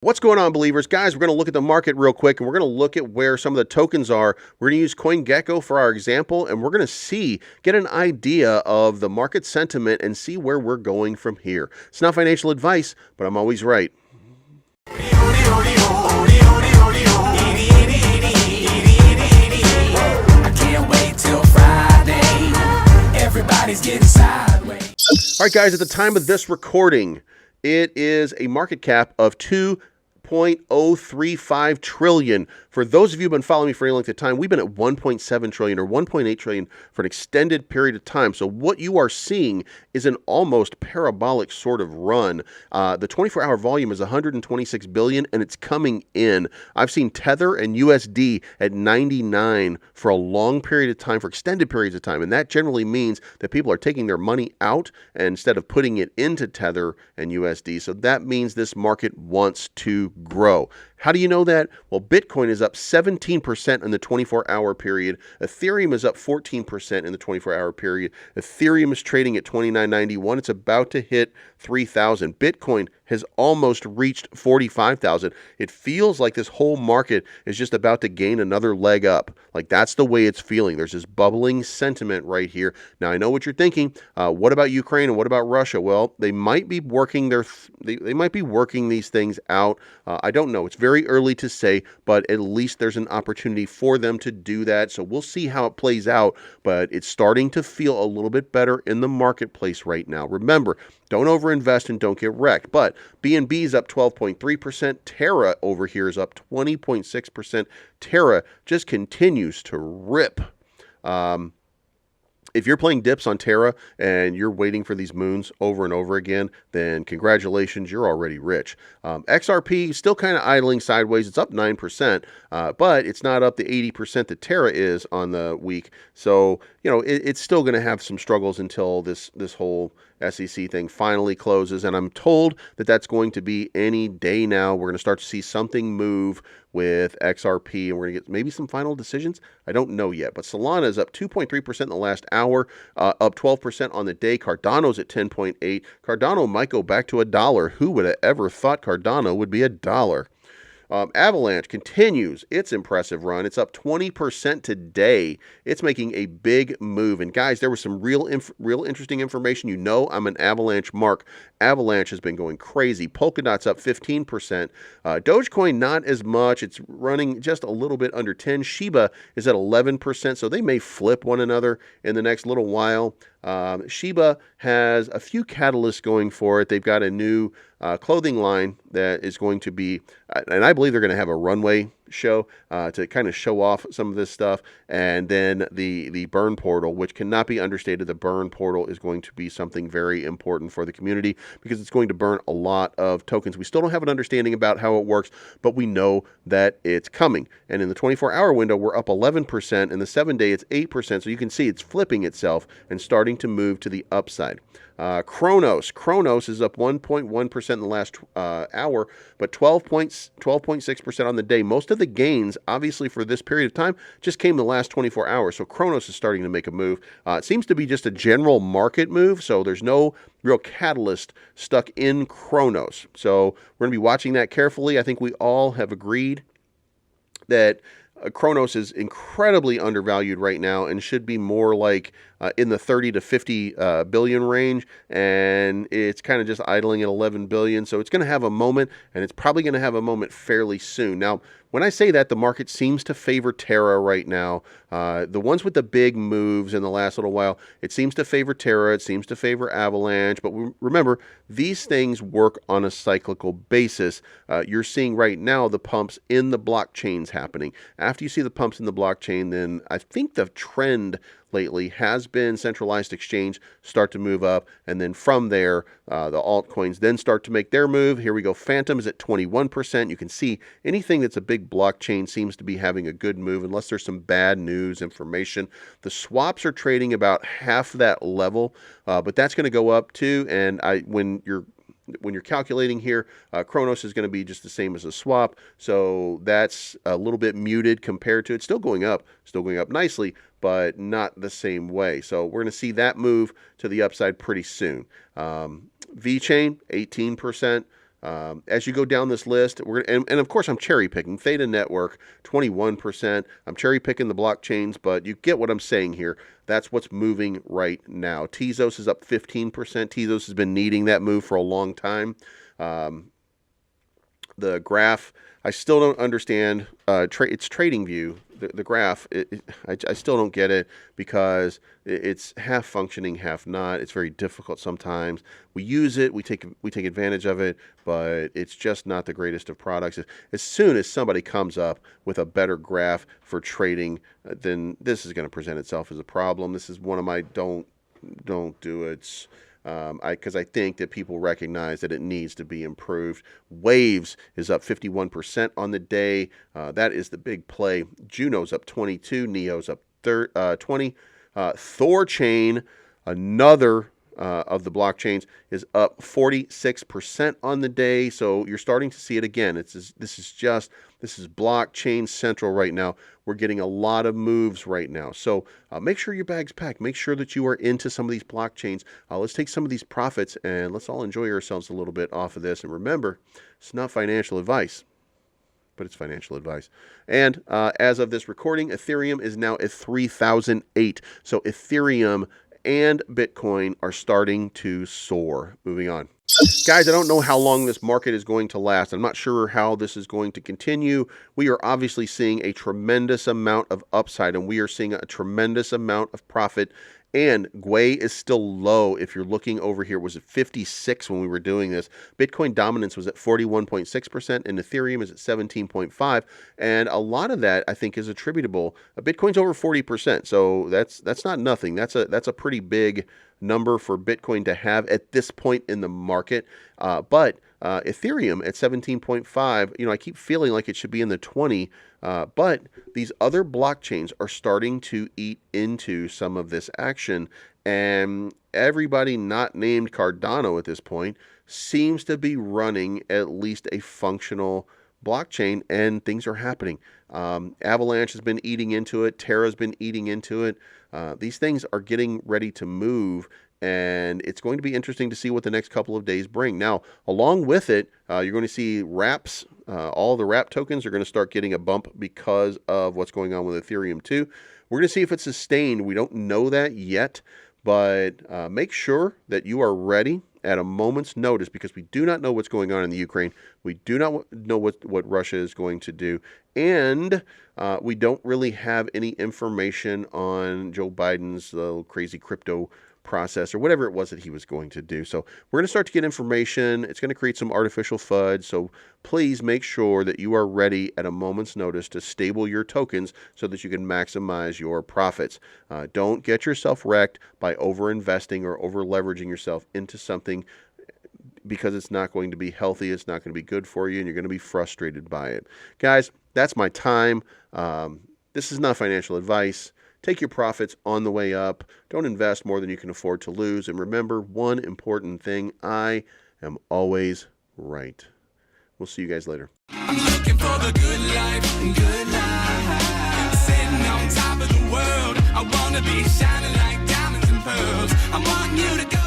What's going on, believers? Guys, we're going to look at the market real quick, and we're going to look at where some of the tokens are. We're going to use CoinGecko for our example, and we're going to get an idea of the market sentiment and see where we're going from here. It's not financial advice, but I'm always right. I can't wait till Friday. Everybody's getting sideways. All right, guys, at the time of this recording, it is a market cap of 2.035 trillion. For those of you who've been following me for any length of time, we've been at 1.7 trillion or 1.8 trillion for an extended period of time. So what you are seeing is an almost parabolic sort of run. The 24-hour volume is 126 billion, and it's coming in. I've seen Tether and USD at 99 for a long period of time, for extended periods of time, and that generally means that people are taking their money out instead of putting it into Tether and USD. So that means this market wants to grow. How do you know that? Well, Bitcoin is up 17% in the 24-hour period. Ethereum is up 14% in the 24-hour period. Ethereum is trading at $29.91. It's about to hit 3,000. Bitcoin has almost reached 45,000. It feels like this whole market is just about to gain another leg up. Like, that's the way it's feeling. There's this bubbling sentiment right here. Now, I know what you're thinking. What about Ukraine and what about Russia? Well, they might be working they might be working these things out. I don't know. It's very early to say, but at least there's an opportunity for them to do that. So we'll see how it plays out, but it's starting to feel a little bit better in the marketplace right now. Remember, don't overinvest and don't get wrecked. But BNB is up 12.3%. Terra over here is up 20.6%. Terra just continues to rip. If you're playing dips on Terra and you're waiting for these moons over and over again, then congratulations, you're already rich. XRP still kind of idling sideways. It's up 9%, but it's not up the 80% that Terra is on the week. So, it's still going to have some struggles until this whole SEC thing finally closes. And I'm told that that's going to be any day now. We're going to start to see something move with XRP, and we're going to get maybe some final decisions. I don't know yet, but Solana is up 2.3% in the last hour, up 12% on the day. Cardano's at 10.8. Cardano might go back to $1. Who would have ever thought Cardano would be $1? Avalanche continues its impressive run. It's up 20% today. It's making a big move. And guys, there was some real interesting information. I'm an Avalanche mark. Avalanche has been going crazy. Polkadot's up 15%. Dogecoin, not as much. It's running just a little bit under 10. Shiba is at 11%, so they may flip one another in the next little while. Shiba has a few catalysts going for it. They've got a new clothing line that is going to be, and I believe they're going to have a runway show to kind of show off some of this stuff. And then the burn portal, which cannot be understated. The burn portal is going to be something very important for the community because it's going to burn a lot of tokens. We still don't have an understanding about how it works, but we know that it's coming. And in the 24-hour window, we're up 11%. In the 7-day, it's 8%. So you can see it's flipping itself and starting to move to the upside. Kronos is up 1.1% in the last hour, but 12.6% on the day. Most of the gains, obviously, for this period of time just came in the last 24 hours. So Kronos is starting to make a move. It seems to be just a general market move, so there's no real catalyst stuck in Kronos. So we're going to be watching that carefully. I think we all have agreed that Kronos is incredibly undervalued right now and should be more like in the 30 to 50 billion range, and it's kind of just idling at 11 billion. So it's going to have a moment, and it's probably going to have a moment fairly soon. Now, when I say that, the market seems to favor Terra right now. The ones with the big moves in the last little while, it seems to favor Terra, it seems to favor Avalanche. But remember, these things work on a cyclical basis. You're seeing right now the pumps in the blockchains happening. After you see the pumps in the blockchain, then I think the trend lately has been centralized exchange start to move up, and then from there the altcoins then start to make their move. Here we go. Phantom is at 21%. You can see anything that's a big blockchain seems to be having a good move unless there's some bad news information. The swaps are trading about half that level, but that's going to go up too. And when you're calculating here, Kronos is going to be just the same as a swap, so that's a little bit muted compared to, it's still going up nicely, but not the same way. So we're going to see that move to the upside pretty soon. VeChain, 18%. As you go down this list, and of course I'm cherry picking. Theta Network, 21%. I'm cherry picking the blockchains, but you get what I'm saying here. That's what's moving right now. Tezos is up 15%. Tezos has been needing that move for a long time. The graph, I still don't understand. It's trading view. The graph, I still don't get it because it's half functioning, half not. It's very difficult sometimes. We use it, we take advantage of it, but it's just not the greatest of products. As soon as somebody comes up with a better graph for trading, then this is going to present itself as a problem. This is one of my don't do it. Because I think that people recognize that it needs to be improved. Waves is up 51% on the day. That is the big play. Juno's up 22. Neo's up 20. Thorchain, another of the blockchains, is up 46% on the day. So you're starting to see it again. This is blockchain central right now. We're getting a lot of moves right now. So make sure your bag's packed. Make sure that you are into some of these blockchains. Let's take some of these profits and let's all enjoy ourselves a little bit off of this. And remember, it's not financial advice, but it's financial advice. And as of this recording, Ethereum is now at 3,008. So Ethereum and Bitcoin are starting to soar. Moving on. Guys, I don't know how long this market is going to last. I'm not sure how this is going to continue. We are obviously seeing a tremendous amount of upside, and we are seeing a tremendous amount of profit. And Gwei is still low. If you're looking over here, it was at 56 when we were doing this. Bitcoin dominance was at 41.6%, and Ethereum is at 17.5%. And a lot of that, I think, is attributable. Bitcoin's over 40%, so that's not nothing. That's a pretty big number for Bitcoin to have at this point in the market. But Ethereum at 17.5, I keep feeling like it should be in the 20, but these other blockchains are starting to eat into some of this action, and everybody not named Cardano at this point seems to be running at least a functional blockchain, and things are happening. Avalanche has been eating into it. Terra's been eating into it. These things are getting ready to move, and it's going to be interesting to see what the next couple of days bring. Now, along with it, you're going to see wraps. All the wrap tokens are going to start getting a bump because of what's going on with Ethereum too. We're going to see if it's sustained. We don't know that yet, but make sure that you are ready at a moment's notice, because we do not know what's going on in the Ukraine. We do not know what Russia is going to do. And we don't really have any information on Joe Biden's little crazy crypto process or whatever it was that he was going to do. So we're going to start to get information. It's going to create some artificial FUD. So please make sure that you are ready at a moment's notice to stable your tokens so that you can maximize your profits. Don't get yourself wrecked by over-investing or over-leveraging yourself into something, because it's not going to be healthy. It's not going to be good for you, and you're going to be frustrated by it. Guys, that's my time. This is not financial advice. Take your profits on the way up. Don't invest more than you can afford to lose. And remember one important thing: I am always right. We'll see you guys later. I'm looking for the good life, good life. Sitting on top of the world. I wanna be shining like diamonds and pearls. I want you to go.